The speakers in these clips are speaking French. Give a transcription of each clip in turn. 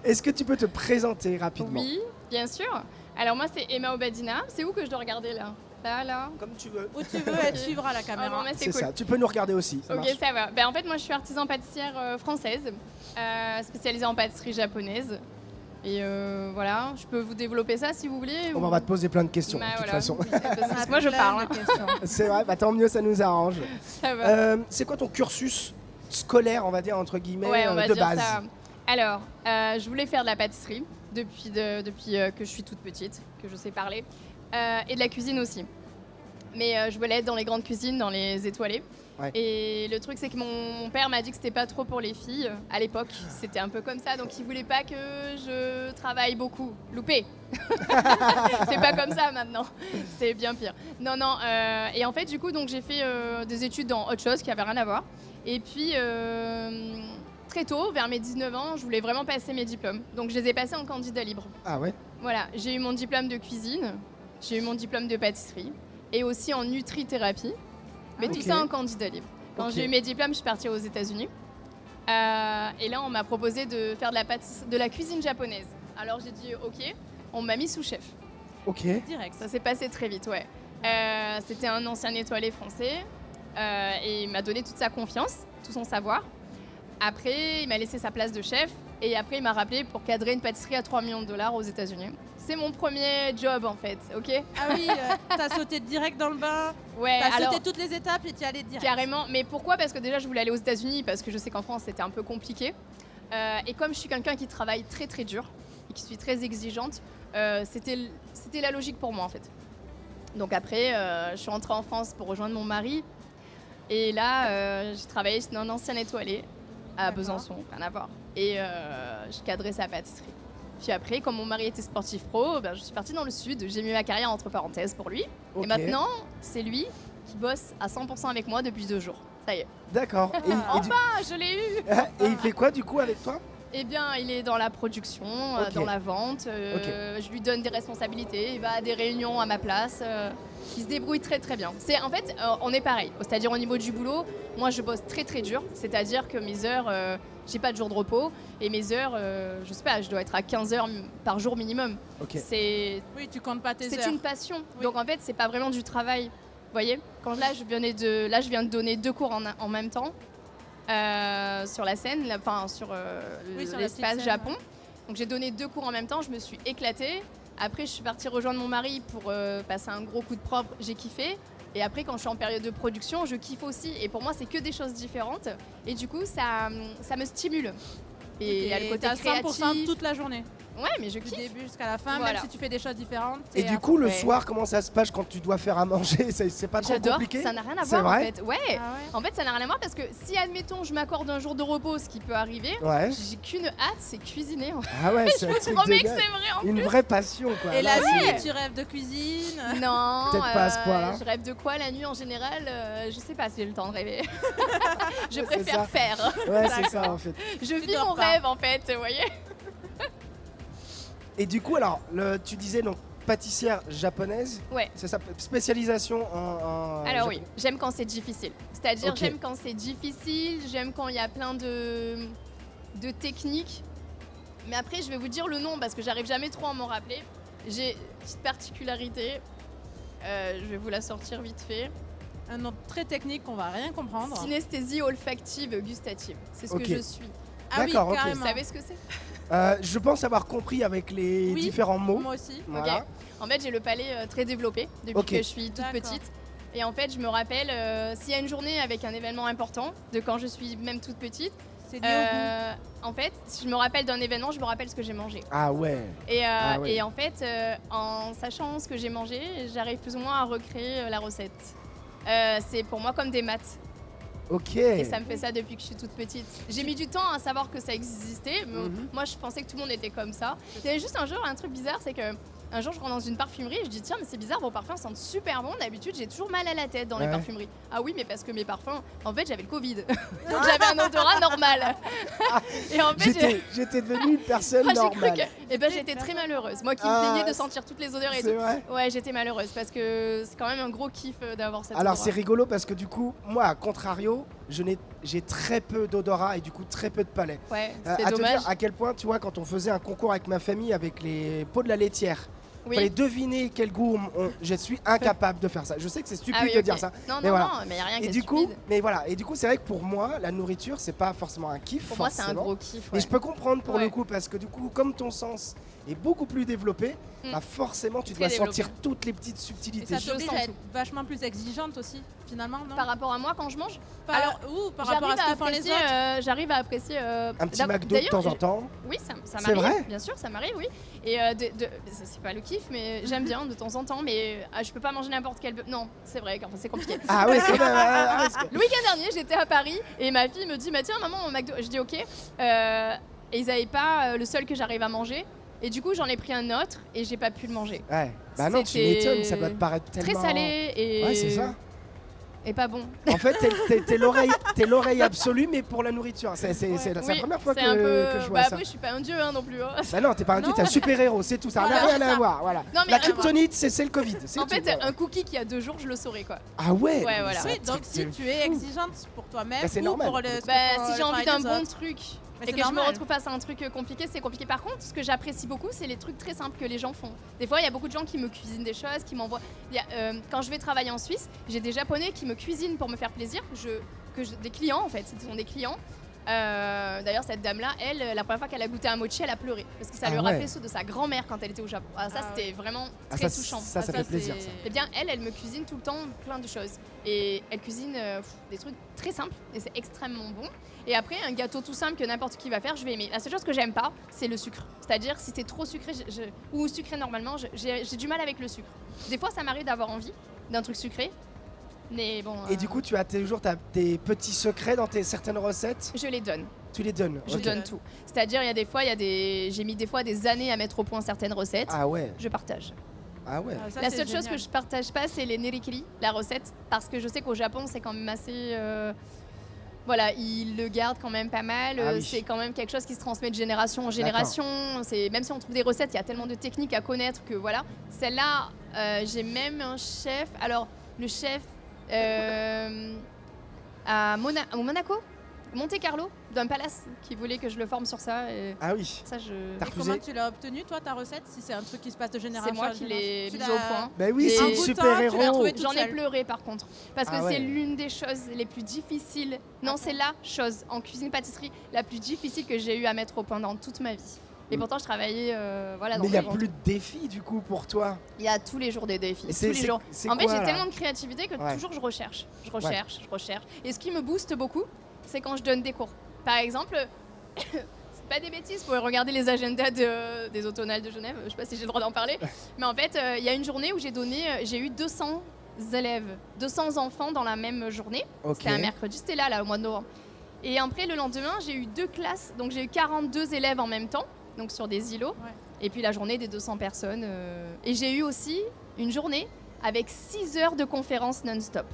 Est-ce que tu peux te présenter rapidement? Oui, bien sûr. Alors moi, c'est Emma Obadina. C'est où que je dois regarder là? Là. Comme tu veux. Où tu veux, elle suivra la Ah caméra. bon, bah, C'est cool. ça. Tu peux nous regarder aussi. Ça Ok, marche. ça va. En fait, moi, je suis artisan pâtissière française, spécialisée en pâtisserie japonaise. Et voilà, je peux vous développer ça si vous voulez. On va te poser plein de questions, Bah, de toute voilà. façon. Parce que moi, je parle. C'est vrai, bah, tant mieux, ça nous arrange. Ça va. C'est quoi ton cursus scolaire, on va dire, entre guillemets, Ouais, on va de dire base? ça. Alors, je voulais faire de la pâtisserie depuis que je suis toute petite, que je sais parler, et de la cuisine aussi. Mais je voulais être dans les grandes cuisines, dans les étoilées. Ouais. Et le truc, c'est que mon père m'a dit que c'était pas trop pour les filles. À l'époque, c'était un peu comme ça, donc il voulait pas que je travaille beaucoup. Loupé. C'est pas comme ça maintenant. C'est bien pire. Non. Et en fait, du coup, donc j'ai fait des études dans autre chose qui avait rien à voir. Et puis très tôt, vers mes 19 ans, je voulais vraiment passer mes diplômes. Donc je les ai passés en candidat libre. Ah ouais? Voilà, j'ai eu mon diplôme de cuisine, j'ai eu mon diplôme de pâtisserie et aussi en nutrithérapie. Mais tout ok. ça en candidat libre. Quand Ok. j'ai eu mes diplômes, je suis partie aux États-Unis. Et là, on m'a proposé de faire de la cuisine japonaise. Alors j'ai dit OK, on m'a mis sous-chef. Ok. Direct. Ça s'est passé très vite, ouais. C'était un ancien étoilé français et il m'a donné toute sa confiance, tout son savoir. Après, il m'a laissé sa place de chef et après, il m'a rappelé pour cadrer une pâtisserie à 3 millions de dollars aux États-Unis. C'est mon premier job en fait, ok? Ah oui, t'as sauté direct dans le bain. Ouais, T'as alors sauté toutes les étapes et t'y allais direct. carrément. Mais pourquoi? Parce que déjà, je voulais aller aux États-Unis parce que je sais qu'en France, c'était un peu compliqué. Et comme je suis quelqu'un qui travaille très très dur et qui suis très exigeante, c'était la logique pour moi en fait. Donc après, je suis rentrée en France pour rejoindre mon mari. Et là, j'ai travaillé chez un ancien étoilé à D'accord. Besançon, rien à voir. Et je cadrais sa pâtisserie. Puis après, comme mon mari était sportif pro, je suis partie dans le sud. J'ai mis ma carrière entre parenthèses pour lui. Ok. Et maintenant, c'est lui qui bosse à 100% avec moi depuis 2 jours. Ça y est. D'accord. Et, Ah, je l'ai eu! et il fait quoi du coup avec toi? Eh bien, il est dans la production, Ok. dans la vente. Je lui donne des responsabilités. Il va à des réunions à ma place. Il se débrouille très très bien. En fait, on est pareil. C'est-à-dire au niveau du boulot, moi je bosse très très dur. C'est-à-dire que mes heures, j'ai pas de jour de repos. Et mes heures, je sais pas, je dois être à 15 heures par jour minimum. Ok. C'est Oui, tu comptes pas tes heures. une passion. Oui. Donc en fait, c'est pas vraiment du travail. Vous voyez? Quand là, je viens de donner 2 cours en même temps. Sur la scène, sur Oui, sur la l'espace petite scène, Japon. Donc j'ai donné 2 cours en même temps, je me suis éclatée. Après, je suis partie rejoindre mon mari pour passer un gros coup de propre, j'ai kiffé. Et après, quand je suis en période de production, je kiffe aussi. Et pour moi, c'est que des choses différentes. Et du coup, ça me stimule. Et il y a le côté t'as 100% créatif. toute la journée. Ouais, mais je Du kiffe. début jusqu'à la fin, Voilà. même si tu fais des choses différentes. Et t'es du à coup, le Ouais. soir, comment ça se passe quand tu dois faire à manger? C'est pas trop J'adore, compliqué? ça n'a rien à C'est voir en vrai? fait. Ouais. Ah ouais. En fait, ça n'a rien à voir parce que si, admettons, je m'accorde un jour de repos, ce qui peut arriver, Ouais. j'ai qu'une hâte, c'est cuisiner. En fait. Ah ouais, c'est Je un vous truc promets de que gars. c'est vrai en Une plus. vraie passion quoi. Et Là, la c'est- nuit, tu rêves de cuisine. Non, Peut-être pas à ce point-là. je rêve de quoi la nuit en général Je sais pas si j'ai le temps de rêver. Je C'est préfère ça. faire. Ouais, c'est ça en fait. Je vis dors mon pas. rêve en fait, vous voyez. Et du coup, alors, tu disais donc pâtissière japonaise, Ouais. c'est ça, spécialisation en Alors Japon. oui, j'aime quand c'est difficile. C'est-à dire Ok. j'aime quand c'est difficile, j'aime quand il y a plein de techniques. Mais après, je vais vous dire le nom parce que j'arrive jamais trop à m'en rappeler. J'ai une petite particularité. Je vais vous la sortir vite fait. Un nom très technique qu'on va rien comprendre. Synesthésie olfactive gustative. C'est ce Ok. que je suis. Ah oui, D'accord, ok. Vous carrément. savez ce que c'est? Je pense avoir compris avec les Oui. différents mots. Moi aussi. Voilà. Ok. En fait, j'ai le palais très développé depuis Ok. que je suis toute D'accord. petite. Et en fait, je me rappelle, s'il y a une journée avec un événement important, de quand je suis même toute petite, C'est lié au goût. en fait, si je me rappelle d'un événement, je me rappelle ce que j'ai mangé. Ah ouais. Et, Ah ouais. et en fait, en sachant ce que j'ai mangé, j'arrive plus ou moins à recréer la recette. C'est pour moi comme des maths. Ok. Et ça me fait ça depuis que je suis toute petite. J'ai mis du temps à savoir que ça existait. Mais Mhm. moi, je pensais que tout le monde était comme ça. Il y avait juste un jour, un truc bizarre, c'est que un jour, je rentre dans une parfumerie et je dis tiens, mais c'est bizarre, vos parfums sentent super bon. D'habitude, j'ai toujours mal à la tête dans les Ouais. parfumeries. Ah oui, mais parce que mes parfums, en fait, j'avais le Covid. Donc j'avais un odorat normal. Et en fait, J'étais devenu une personne j'ai cru normale. que Et ben j'étais très malheureuse. Moi qui me plaignais de sentir toutes les odeurs et C'est tout. vrai. Ouais, j'étais malheureuse parce que c'est quand même un gros kiff d'avoir cette Alors odeur. c'est rigolo parce que du coup, moi, à contrario, j'ai très peu d'odorat et du coup très peu de palais. Ouais, À c'est te dommage. dire à quel point, tu vois, quand on faisait un concours avec ma famille avec les pots de la laitière, il fallait Oui. deviner quel goût je suis incapable de faire ça. Je sais que c'est stupide Ah oui, de ok. dire ça. Non, Mais non, voilà. non, mais y a rien qui Et est du coup, stupide. mais voilà, et du coup, c'est vrai que pour moi, la nourriture, c'est pas forcément un kiff. Pour moi, c'est un forcément. gros kiff. Et Ouais. je peux comprendre pour le Ouais. coup parce que du coup, comme ton sens est beaucoup plus développé, bah forcément, tu Très dois sentir développé. toutes les petites Et subtilités. ça Je t'oblige sens à être tout. vachement plus exigeante aussi, finalement, non? Par rapport à moi quand je mange, Alors, par rapport à ce que font les autres. j'arrive à apprécier. Un petit McDo de d'ailleurs, temps en temps. Oui, ça C'est m'arrive. vrai Bien sûr, ça m'arrive, oui. Et c'est pas le kiff, mais j'aime bien de temps en temps. Mais je peux pas manger n'importe quel. Non, c'est vrai, enfin, c'est compliqué. Ah ouais, c'est vrai. Le week-end dernier, j'étais à Paris et ma fille me dit bah, tiens, maman, mon McDo. Je dis ok. Et ils avaient pas le seul que j'arrive à manger. Et du coup, j'en ai pris un autre et j'ai pas pu le manger. Ouais. Bah non, tu C'était m'étonnes, ça doit te paraître tellement. Très salé et. Ouais, c'est ça. Et pas bon. En fait, t'es l'oreille absolue, mais pour la nourriture. C'est la Oui, première fois c'est que un peu... je vois Bah ça. oui, je suis pas un dieu non plus. Hein. Bah non, t'es pas un dieu, Non. t'es un super-héros, c'est tout, ça n'a Voilà. rien à voir. Voilà. Non, mais La kryptonite, c'est le Covid. c'est En tout, fait, voilà. un cookie qui a 2 jours, je le saurais quoi. Ah ouais, Ouais, mais voilà. c'est un Oui, donc truc si de tu es fou. exigeante pour toi-même Bah, c'est ou normal. pour le. Bah, si j'ai envie d'un bon truc Mais et c'est que je me normal. retrouve face à un truc compliqué, c'est compliqué. Par contre, ce que j'apprécie beaucoup, c'est les trucs très simples que les gens font. Des fois, il y a beaucoup de gens qui me cuisinent des choses, qui m'envoient. Quand je vais travailler en Suisse, j'ai des Japonais qui me cuisinent pour me faire plaisir. Des clients en fait, ce sont des clients. D'ailleurs, cette dame-là, elle, la première fois qu'elle a goûté un mochi, elle a pleuré parce que ça Ah lui ouais. rappelait ceux de sa grand-mère quand elle était au Japon. Ah, ça, Ah c'était vraiment Ah, très ça, touchant. ça fait plaisir. c'est- Ça. Eh bien, elle me cuisine tout le temps plein de choses. Et elle cuisine des trucs très simples et c'est extrêmement bon. Et après, un gâteau tout simple que n'importe qui va faire, je vais aimer. La seule chose que j'aime pas, c'est le sucre. C'est-à-dire, si c'est trop sucré, ou sucré normalement, j'ai du mal avec le sucre. Des fois, ça m'arrive d'avoir envie d'un truc sucré. Mais bon. Et du coup, tu as toujours tes petits secrets dans certaines recettes. je les donne. Tu les donnes. Je ok. donne tout. C'est-à-dire, il y a des fois, j'ai mis des fois des années à mettre au point certaines recettes. Ah ouais. Je partage. Ah ouais. Ah, ça, La c'est seule chose génial. que je partage pas, c'est les nerikiri, la recette, parce que je sais qu'au Japon, c'est quand même assez. Voilà, ils le gardent quand même pas mal. Ah oui. C'est quand même quelque chose qui se transmet de génération en génération. Même si on trouve des recettes, il y a tellement de techniques à connaître que voilà. Celle-là, j'ai même un chef. Alors, le chef au Monaco, Monte Carlo, d'un palace, qui voulait que je le forme sur ça. Et Ah oui. ça, je. T'as Et refusé comment tu l'as obtenu, toi, ta recette? Si c'est un truc qui se passe de génération C'est moi en qui génération. l'ai Tu mise l'as- au point. Bah oui, Et c'est en le goûtant, tu l'as super-héros. trouvé toute J'en ai seule. pleuré par contre, parce que Ah ouais. c'est l'une des choses les plus difficiles. Non, c'est la chose en cuisine-pâtisserie la plus difficile que j'ai eu à mettre au point dans toute ma vie. Et Mm. pourtant, je travaillais voilà, dans Mais il n'y a le plus de défis du coup pour toi. Il y a tous les jours des défis. Et Tous les jours. c'est En fait, quoi, j'ai là tellement de créativité que Ouais. toujours je recherche. Je recherche. Et ce qui me booste beaucoup, c'est quand je donne des cours. Par exemple, c'est pas des bêtises, vous pouvez regarder les agendas des automnales de Genève, je sais pas si j'ai le droit d'en parler, mais en fait, il y a une journée où j'ai eu 200 élèves, 200 enfants dans la même journée. Ok. C'était un mercredi, c'était là, au mois de novembre. Et après, le lendemain, j'ai eu 2 classes, donc j'ai eu 42 élèves en même temps, donc sur des îlots. Ouais. Et puis la journée des 200 personnes. Et j'ai eu aussi une journée avec 6 heures de conférences non-stop.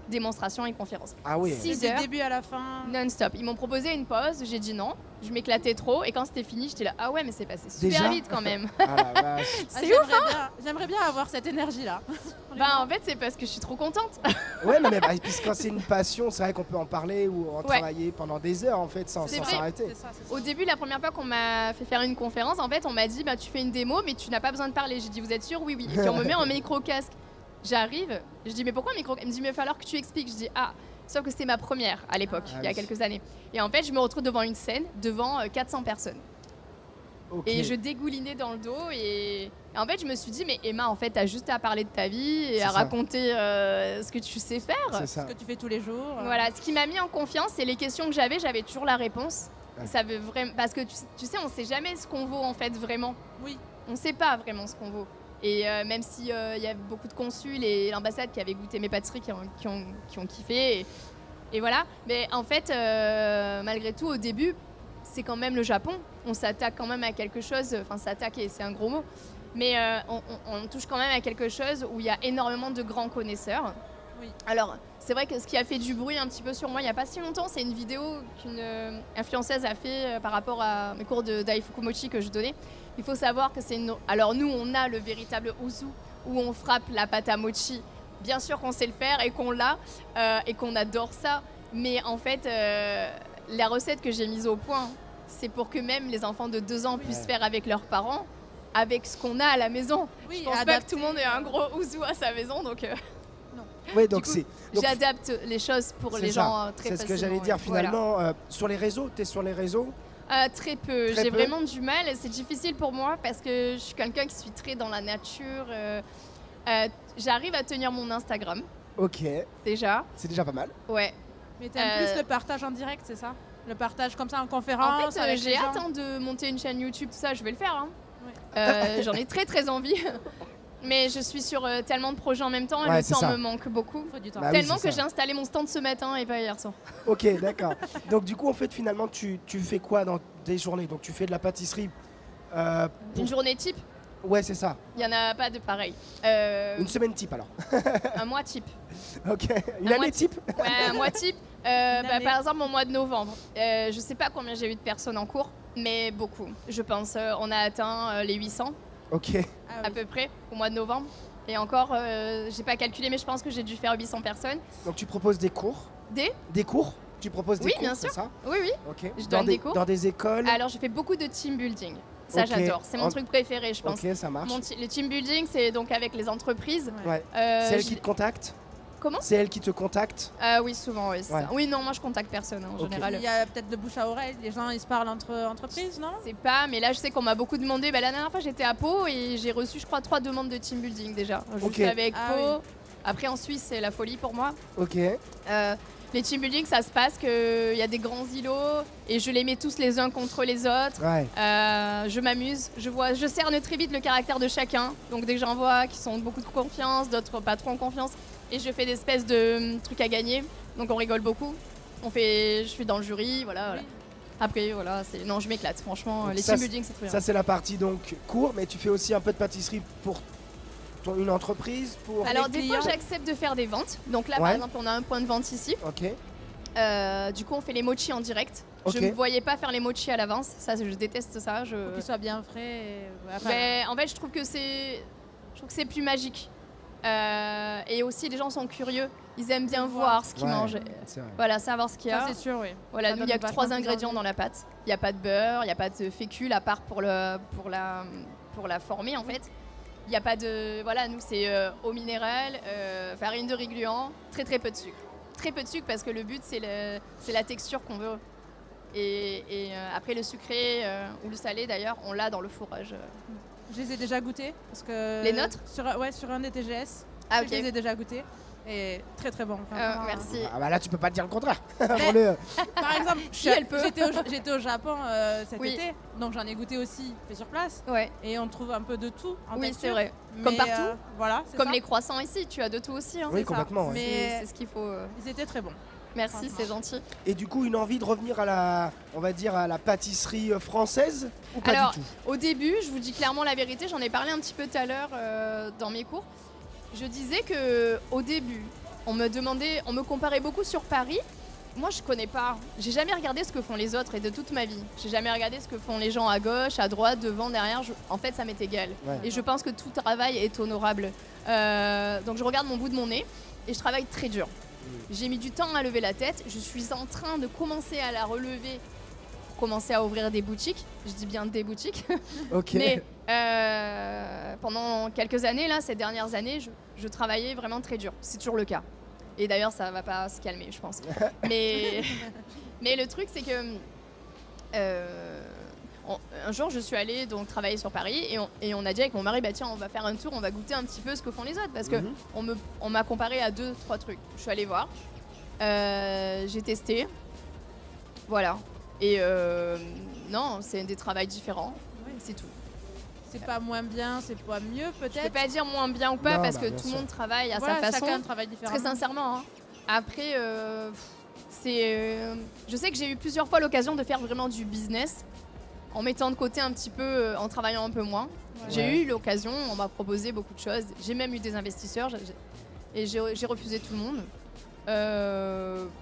Démonstration et conférences. Ah oui. 6 Du heures début à la fin. non-stop. Ils m'ont proposé une pause, j'ai dit non. Je m'éclatais trop. Et quand c'était fini, j'étais là, ah ouais, mais c'est passé super Déjà vite quand même. Ah la vache. Ah, C'est j'aimerais bien avoir cette énergie-là. Bah en fait, c'est parce que je suis trop contente. Ouais, non, mais puisque quand c'est une passion, c'est vrai qu'on peut en parler ou en Ouais. travailler pendant des heures en fait sans C'est sans vrai. s'arrêter. C'est ça, c'est ça. Au début, la première fois qu'on m'a fait faire une conférence, en fait, on m'a dit, bah tu fais une démo, mais tu n'as pas besoin de parler. J'ai dit, vous êtes sûr? Oui, oui. Et puis on me met en micro-casque. J'arrive, je dis, mais pourquoi un micro? Elle me dit, mais il va falloir que tu expliques. Je dis, ah, sauf que c'était ma première à l'époque, Ah il y a oui. quelques années. Et en fait, je me retrouve devant une scène, devant 400 personnes. Ok. Et je dégoulinais dans le dos. Et en fait, je me suis dit, mais Emma, en fait, t'as juste à parler de ta vie et C'est à ça. raconter ce que tu sais faire. C'est ça. Ce que tu fais tous les jours. Voilà, ce qui m'a mis en confiance, c'est les questions que j'avais toujours la réponse. Ouais. Ça veut vraiment parce que tu sais, on sait jamais ce qu'on vaut en fait vraiment. Oui. On sait pas vraiment ce qu'on vaut. Et même si il y a beaucoup de consuls et l'ambassade qui avaient goûté mes pâtisseries, qui ont kiffé. Et voilà. Mais en fait, malgré tout, au début, c'est quand même le Japon. On s'attaque quand même à quelque chose. Enfin, s'attaquer, c'est un gros mot. Mais on touche quand même à quelque chose où il y a énormément de grands connaisseurs. Oui. Alors, c'est vrai que ce qui a fait du bruit un petit peu sur moi il n'y a pas si longtemps, c'est une vidéo qu'une influenceuse a fait par rapport à mes cours de Daifukumochi que je donnais. Il faut savoir que c'est une... Alors nous, on a le véritable uzu où on frappe la pâte à mochi. Bien sûr qu'on sait le faire et qu'on l'a et qu'on adore ça. Mais en fait, la recette que j'ai mise au point, c'est pour que même les enfants de 2 ans puissent faire avec leurs parents, avec ce qu'on a à la maison. Oui, Je pense pas que tout le monde ait un gros ouzou à sa maison, donc Oui, donc coup, c'est. donc, j'adapte les choses pour c'est les ça. gens très C'est facilement. ce que j'allais dire ouais. Voilà. finalement. Sur les réseaux, tu es sur les réseaux? Très peu. Très J'ai peu. vraiment du mal. C'est difficile pour moi parce que je suis quelqu'un qui suis très dans la nature. J'arrive à tenir mon Instagram Ok, déjà. c'est déjà pas mal. Ouais. Mais t'aimes plus le partage en direct, c'est ça? Le partage comme ça en En conférence fait, avec j'ai les gens. hâte de monter une chaîne YouTube, tout ça, je vais le faire. Hein. Ouais. J'en ai très envie. Mais je suis sur tellement de projets en même temps et Ouais, le c'est temps ça. me manque beaucoup. Faut du temps. Bah oui, Tellement c'est que ça. j'ai installé mon stand ce matin et pas hier soir. Ok, d'accord. Donc du coup, en fait, finalement, tu fais quoi dans tes journées? Donc tu fais de la pâtisserie. Pour- Une journée type, Ouais, c'est ça. il n'y en a pas de pareil. Une semaine type alors. Un mois type. Ok. Une Un mois année type. Ouais, un mois type. année. Par exemple, au mois de novembre, je sais pas combien j'ai eu de personnes en cours, mais beaucoup. Je pense on a atteint les 800 Ok. Ah à oui. peu près au mois de novembre. Et encore, j'ai pas calculé, mais je pense que j'ai dû faire 800 personnes. Donc tu proposes des cours. Des cours. Tu proposes des Oui, cours, bien c'est sûr. ça? Oui, oui. Ok. Je Dans donne des cours. Dans des écoles. Alors, je fais beaucoup de team building. Ça, Ok. j'adore. C'est mon En- truc préféré, je pense. Ok, ça marche. Le team building, c'est donc avec les entreprises. Ouais. Ouais. Euh, C'est elle je- qui te contacte? Comment C'est elle qui te contacte? Oui, souvent, oui. c'est Ouais. ça. Oui, non, moi, je contacte personne hein, en Ok. général. Il y a peut-être le bouche à oreille, les gens ils se parlent entre entreprises, non? C'est pas, mais là je sais qu'on m'a beaucoup demandé. La dernière fois j'étais à Pau et j'ai reçu, je crois, 3 demandes de team building déjà. Juste Ok. avec Ah Pau. oui. Après en Suisse c'est la folie pour moi. Ok. Les team building ça se passe qu'il y a des grands îlots et je les mets tous les uns contre les autres. Ouais. Je m'amuse, je cerne très vite le caractère de chacun. Donc dès que j'en vois qui sont beaucoup de confiance, d'autres pas trop en confiance, et je fais des espèces de trucs à gagner. Donc on rigole beaucoup. Je suis dans le jury, voilà. Oui. Après voilà, non je m'éclate franchement. Donc Les ça, team building c'est trop bien. Ça c'est la partie donc cours, mais tu fais aussi un peu de pâtisserie pour une entreprise, pour. Alors les des fois clients. j'accepte de faire des ventes. Donc là Ouais. par exemple on a un point de vente ici. Ok. Du coup on fait les mochis en direct. Ok. Je ne me voyais pas faire les mochis à l'avance. Ça je déteste ça. Faut qu'ils soient bien frais. Enfin, En fait je trouve que c'est plus magique. Et aussi les gens sont curieux. Ils aiment bien voir ce qu'ils Ouais, mangent. c'est vrai. Voilà, savoir ce qu'il y a. ça c'est sûr, oui. Voilà, Ça nous il n'y a donne que 3 vachement plus ingrédients envie. dans la pâte. Il n'y a pas de beurre, il n'y a pas de fécule à part pour la former en fait. Il n'y a pas de... Voilà, nous c'est eau minérale, farine de riz gluant, très peu de sucre. Très peu de sucre parce que le but c'est la texture qu'on veut. Et après le sucré ou le salé d'ailleurs, on l'a dans le fourrage. Je les ai déjà goûtés parce que Les nôtres sur un des TGS. Ah Je les ok, ai déjà goûtés et très bon. Vraiment, merci. Ah bah là tu peux pas te dire le contraire. Mais- Avant-le. Par exemple, Si, elle peut. j'étais au Japon cet Oui. été, donc j'en ai goûté aussi fait sur place Ouais, et on trouve un peu de tout en oui texture. c'est vrai. Mais, Comme partout. Voilà, c'est Comme ça. les croissants ici, tu as de tout aussi. Hein. Oui, c'est ça. complètement, ouais. Mais C'est ce qu'il faut. ils étaient très bons. Merci, franchement. c'est gentil. Et du coup une envie de revenir on va dire à la pâtisserie française ou pas Alors, du tout? au début, je vous dis clairement la vérité, j'en ai parlé un petit peu tout à l'heure dans mes cours. Je disais que au début, on me comparait beaucoup sur Paris. Moi, je connais pas. J'ai jamais regardé ce que font les autres et de toute ma vie. J'ai jamais regardé ce que font les gens à gauche, à droite, devant, derrière. En fait, ça m'est égal. Ouais. Et je pense que tout travail est honorable. Donc, je regarde mon bout de nez nez et je travaille très dur. J'ai mis du temps à lever la tête. Je suis en train de commencer à la relever pour commencer à ouvrir des boutiques. Je dis bien des boutiques. Ok. Mais pendant quelques années, là, ces dernières années, je travaillais vraiment très dur. C'est toujours le cas. Et d'ailleurs, ça va pas se calmer, je pense. mais le truc, c'est que un jour, je suis allée donc travailler sur Paris et on a dit avec mon mari, bah tiens, on va faire un tour, on va goûter un petit peu ce que font les autres, parce que Mhm. on m'a comparé à 2-3 trucs. Je suis allée voir, j'ai testé, voilà. Et non, c'est des travails différents, Oui. c'est tout. C'est pas moins bien, c'est pas mieux Je peux peut-être. pas dire moins bien ou pas Non, parce bah, que bien tout le sûr. monde travaille à Voilà, sa façon. chacun travaille différemment. Très sincèrement. Hein. Après, je sais que j'ai eu plusieurs fois l'occasion de faire vraiment du business en mettant de côté un petit peu, en travaillant un peu moins. Ouais. J'ai Ouais. eu l'occasion, on m'a proposé beaucoup de choses. J'ai même eu des investisseurs. Et j'ai refusé tout le monde.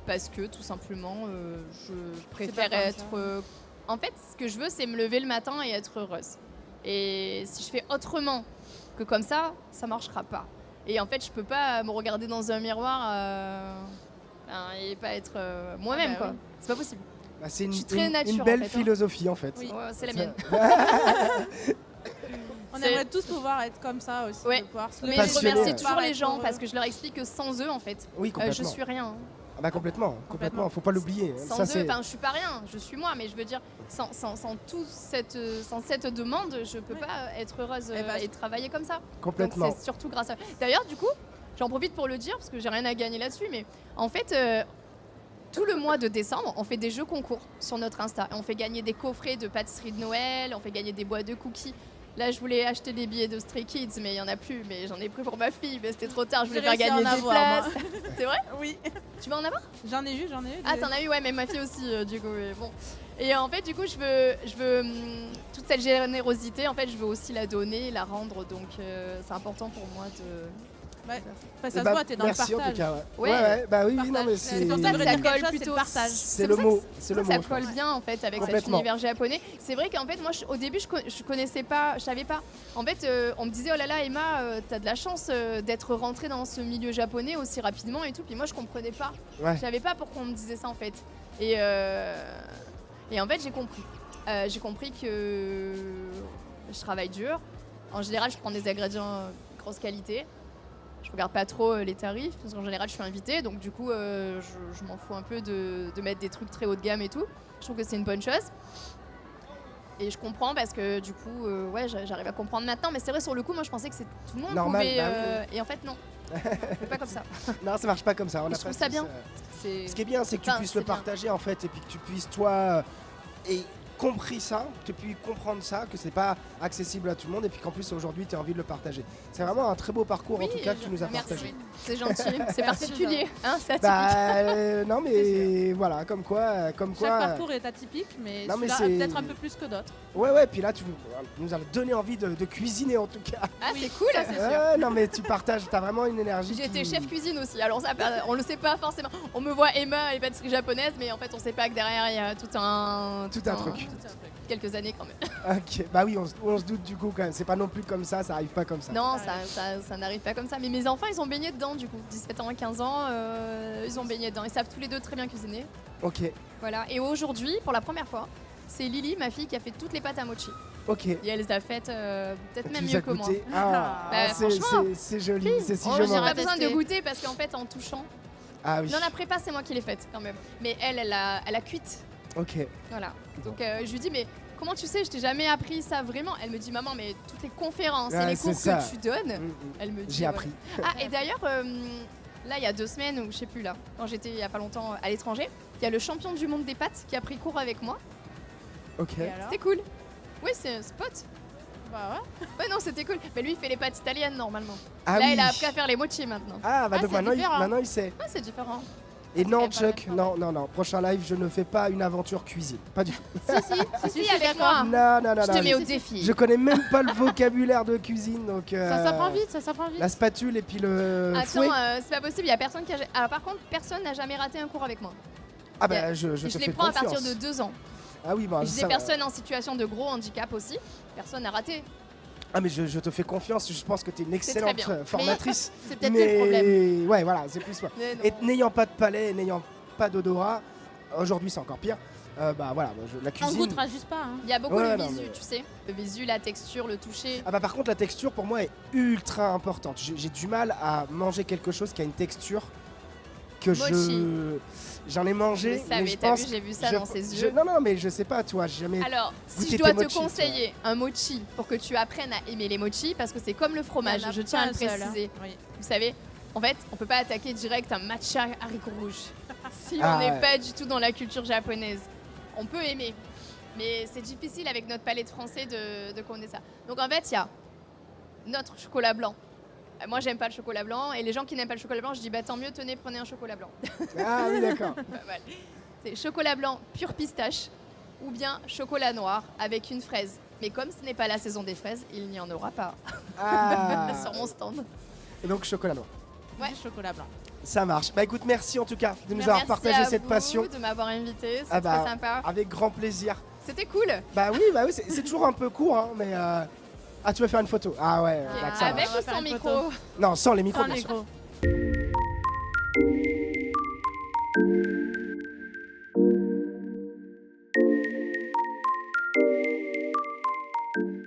Parce que tout simplement, je préfère pas comme être. En fait, ce que je veux, c'est me lever le matin et être heureuse. Et si je fais autrement que comme ça marchera pas. Et en fait, je peux pas me regarder dans un miroir et pas être moi-même, bah quoi. oui. C'est pas possible. Bah, c'est Je suis très une nature, belle en fait, hein. philosophie en fait. Oui. Ouais, c'est la Ça- mienne. On C'est- aimerait tous pouvoir être comme ça aussi. Ouais. De pouvoir se Mais lever je Passionné, remercie ouais. toujours les gens Heureux. parce que je leur explique que sans eux, en fait, Oui, je complètement. suis rien. hein. Ah bah complètement. Faut pas l'oublier. Sans Ça, eux, c'est- enfin, je suis pas rien, je suis moi, mais je veux dire, sans cette demande, je peux Ouais. pas être heureuse Eh ben, et travailler comme ça. complètement. Donc c'est surtout grâce à. D'ailleurs, du coup, j'en profite pour le dire parce que j'ai rien à gagner là-dessus, mais en fait, tout le mois de décembre, on fait des jeux concours sur notre Insta. Et on fait gagner des coffrets de pâtisserie de Noël, on fait gagner des boîtes de cookies. Là, je voulais acheter des billets de Stray Kids, mais il y en a plus. Mais j'en ai pris pour ma fille, mais c'était trop tard. Je voulais J'ai faire réussi à gagner en des avoir, places. C'est vrai? Oui, Tu vas en avoir? j'en ai eu. Ah, t'en as eu, ouais, mais ma fille aussi, du coup. Mais bon. Et en fait, du coup, je veux toute cette générosité, en fait, je veux aussi la donner, la rendre. Donc, c'est important pour moi de. Enfin, Eh ça se bah, voit, t'es dans le merci en tout partage. cas. Ouais. Bah oui, Partage. non mais C'est pour ça que ça ça colle colle plutôt. plutôt. Le partage. c'est pour le ça mot. que C'est le mot. ça je pense. colle bien en fait avec cet Complètement. univers japonais. C'est vrai qu'en fait moi au début je connaissais pas, je savais pas. En fait on me disait oh là là Emma t'as de la chance d'être rentrée dans ce milieu japonais aussi rapidement et tout. Puis moi je comprenais pas. Ouais. Je savais pas pourquoi on me disait ça en fait. Et en fait j'ai compris. J'ai compris que je travaille dur. En général je prends des ingrédients grosse qualité. Je regarde pas trop les tarifs parce qu'en général je suis invitée donc du coup je m'en fous un peu de mettre des trucs très haut de gamme et tout. Je trouve que c'est une bonne chose. Et je comprends parce que du coup ouais j'arrive à comprendre maintenant mais c'est vrai sur le coup moi je pensais que tout le monde Normal, pouvait bah et en fait non. C'est pas comme ça. Non, ça marche pas comme ça. On Mais a je trouve pas ça tous, bien. C'est Ce qui est bien, c'est que tu Enfin, puisses c'est le bien. partager en fait, et puis que tu puisses toi et compris ça, que tu puisses comprendre ça, que c'est pas accessible à tout le monde, et puis qu'en plus aujourd'hui tu as envie de le partager. C'est vraiment un très beau parcours en tout cas que tu nous as merci. partagé. C'est gentil, c'est particulier, hein, c'est atypique. Bah non mais voilà, comme quoi, Chaque parcours est atypique, mais Non, mais celui-là c'est- peut-être un peu plus que d'autres. ouais, puis là tu nous as donné envie de cuisiner en tout cas. Ah Oui, c'est cool. ça, c'est sûr. Ouais, non mais tu partages, t'as vraiment une énergie. J'ai été qui- chef cuisine aussi, alors ça, on le sait pas forcément. On me voit Emma et pâtisserie japonaise, mais en fait on sait pas que derrière il y a tout un truc. quelques années quand même. Ok, bah oui, on se doute du coup quand même. C'est pas non plus comme ça arrive pas comme ça. Non, ça n'arrive pas comme ça. Mais mes enfants, ils ont baigné dedans du coup. 17 ans et 15 ans, ils ont baigné dedans. Ils savent tous les deux très bien cuisiner. Ok, Voilà. Et aujourd'hui, pour la première fois, c'est Lily, ma fille, qui a fait toutes les pâtes à mochi. ok. Et elle les a faites peut-être Tu même les mieux as que moi. goûtées. Ah, Bah, franchement. c'est joli, c'est si Oh, joli. j'ai pas va besoin de tester. goûter parce qu'en fait, en touchant. Ah oui, Non, la prépa, c'est moi qui l'ai faite quand même. Mais elle a cuite. ok. Voilà. Donc je lui dis, mais comment tu sais, je t'ai jamais appris ça vraiment. Elle me dit, maman, mais toutes les conférences et Ouais, les c'est cours ça. que tu donnes. Mm, mm. Elle me dit. J'ai ouais. appris. Ah, et d'ailleurs, là, il y a 2 semaines, ou je sais plus là, quand j'étais il y a pas longtemps à l'étranger, il y a le champion du monde des pâtes qui a pris cours avec moi. Ok. Et alors C'était cool. Oui, c'est un spot. Bah ouais. Ouais, non, c'était cool. Mais lui, il fait les pâtes italiennes normalement. Ah là, oui. il a appris à faire les mochi maintenant. Ah bah Ah, donc c'est différent. maintenant il sait. Ah, c'est différent. Et non c'est pas Chuck, la non, prochain live je ne fais pas une aventure cuisine, pas du tout. Si, avec moi. Non, Je te mets au je défi. connais même pas le vocabulaire de cuisine donc. Ça s'apprend vite, ça s'apprend vite. La spatule et puis le fouet. Attends, c'est pas possible, il y a personne qui a. Alors, par contre, personne n'a jamais raté un cours avec moi. Ah bah je Et te je les fais prends à confiance. partir de 2 ans. Ah oui bah Et j'ai des ça- personnes en situation de gros handicap aussi. Personne n'a raté. Ah mais je te fais confiance, je pense que tu es une excellente bien. formatrice. C'est peut-être le problème. Ouais voilà, c'est plus ça. Mais non. Et n'ayant pas de palais, n'ayant pas d'odorat, aujourd'hui c'est encore pire. Bah voilà, la On cuisine. goûtera juste pas. Hein. Il y a beaucoup Ouais, le non, visu, mais- tu sais. Le visu, la texture, le toucher. Ah bah par contre la texture pour moi est ultra importante. J'ai du mal à manger quelque chose qui a une texture que j'en ai mangé. Je mais savais, je t'as pense vu, j'ai vu ça je- dans ses je- yeux. Non mais je sais pas toi, j'ai jamais. Alors, si goûter je dois tes te mochis, conseiller un mochi pour que tu apprennes à aimer les mochis, parce que c'est comme le fromage, Il y en a je tiens à pas le un seul, hein. préciser. Oui. Vous savez, en fait, on peut pas attaquer direct un matcha haricot rouge si Ah, on n'est ouais. pas du tout dans la culture japonaise. On peut aimer, mais c'est difficile avec notre palais de français de connaître ça. Donc en fait, il y a notre chocolat blanc. Moi, j'aime pas le chocolat blanc, et les gens qui n'aiment pas le chocolat blanc, je dis bah tant mieux, tenez, prenez un chocolat blanc. Ah oui d'accord. Pas mal. C'est chocolat blanc pur pistache ou bien chocolat noir avec une fraise. Mais comme ce n'est pas la saison des fraises, il n'y en aura pas Ah. sur mon stand. Et donc chocolat noir. Ouais. du chocolat blanc. Ça marche. Bah écoute, merci en tout cas de nous Merci avoir partagé à cette vous passion. de m'avoir invité, c'est Ah bah, très sympa. Avec grand plaisir. C'était cool. Bah oui, c'est toujours un peu court, hein, mais... Ah, tu veux faire une photo? Ah ouais, Ok. d'accord, ça Avec marche. va ou faire sans une micro photo. Non, sans les micros, Sans bien les sûr. gros.